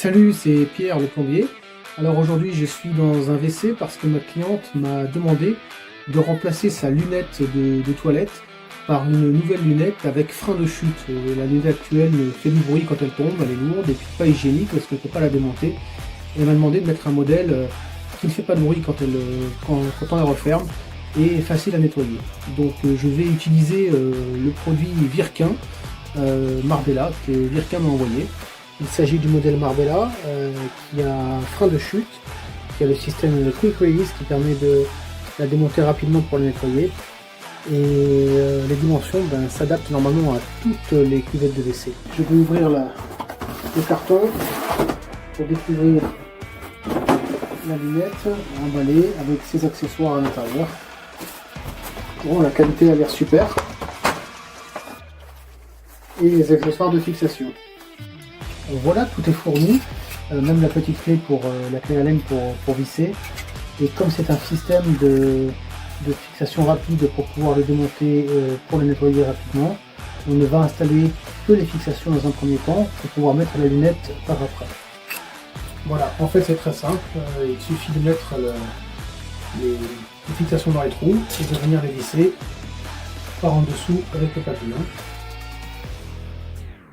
Salut, c'est Pierre le plombier. Alors aujourd'hui je suis dans un WC parce que ma cliente m'a demandé de remplacer sa lunette de toilette par une nouvelle lunette avec frein de chute. La lunette actuelle fait du bruit quand elle tombe, elle est lourde et puis pas hygiénique parce qu'elle ne peut pas la démonter. Elle m'a demandé de mettre un modèle qui ne fait pas de bruit quand on la referme et facile à nettoyer. Donc je vais utiliser le produit Virquin Marbella que Virquin m'a envoyé. Il s'agit du modèle Marbella qui a un frein de chute, qui a le système Quick Release qui permet de la démonter rapidement pour la nettoyer. Et les dimensions s'adaptent normalement à toutes les cuvettes de WC. Je vais ouvrir le carton pour découvrir la lunette emballée avec ses accessoires à l'intérieur. Bon, la qualité a l'air super. Et les accessoires de fixation. Voilà, tout est fourni, même la petite clé pour la clé Allen pour visser. Et comme c'est un système de fixation rapide pour pouvoir le démonter, pour le nettoyer rapidement, on ne va installer que les fixations dans un premier temps pour pouvoir mettre la lunette par après. Voilà, en fait c'est très simple, il suffit de mettre les fixations dans les trous et de venir les visser par en dessous avec le papillon.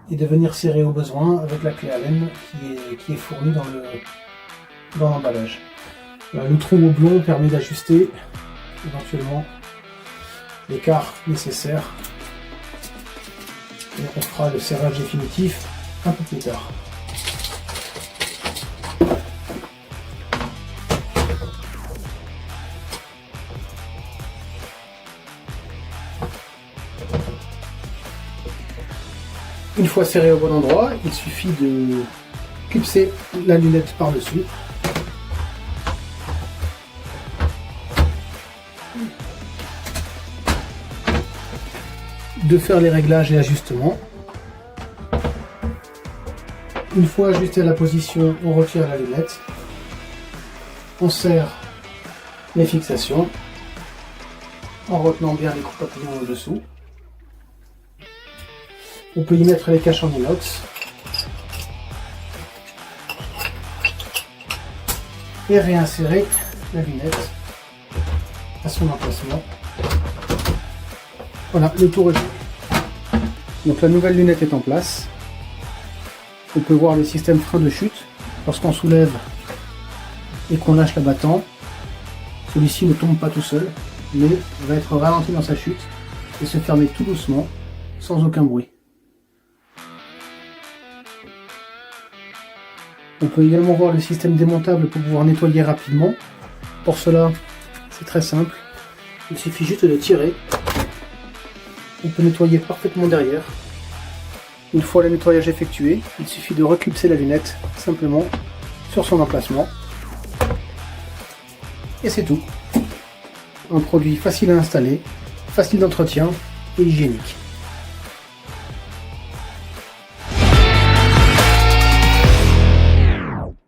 Et de venir serrer au besoin avec la clé Allen qui est fournie dans l'emballage. Le trou oblong permet d'ajuster éventuellement l'écart nécessaire et on fera le serrage définitif un peu plus tard. Une fois serré au bon endroit, il suffit de clipser la lunette par-dessus. De faire les réglages et ajustements. Une fois ajusté à la position, on retire la lunette. On serre les fixations en retenant bien les coups papillons au-dessous. On peut y mettre les caches en inox et réinsérer la lunette à son emplacement. Voilà, le tour est fait. Donc la nouvelle lunette est en place. On peut voir le système frein de chute. Lorsqu'on soulève et qu'on lâche l'abattant, celui-ci ne tombe pas tout seul, mais va être ralenti dans sa chute et se fermer tout doucement, sans aucun bruit. On peut également voir le système démontable pour pouvoir nettoyer rapidement. Pour cela, c'est très simple. Il suffit juste de tirer. On peut nettoyer parfaitement derrière. Une fois le nettoyage effectué, il suffit de reclipser la lunette simplement sur son emplacement. Et c'est tout. Un produit facile à installer, facile d'entretien et hygiénique.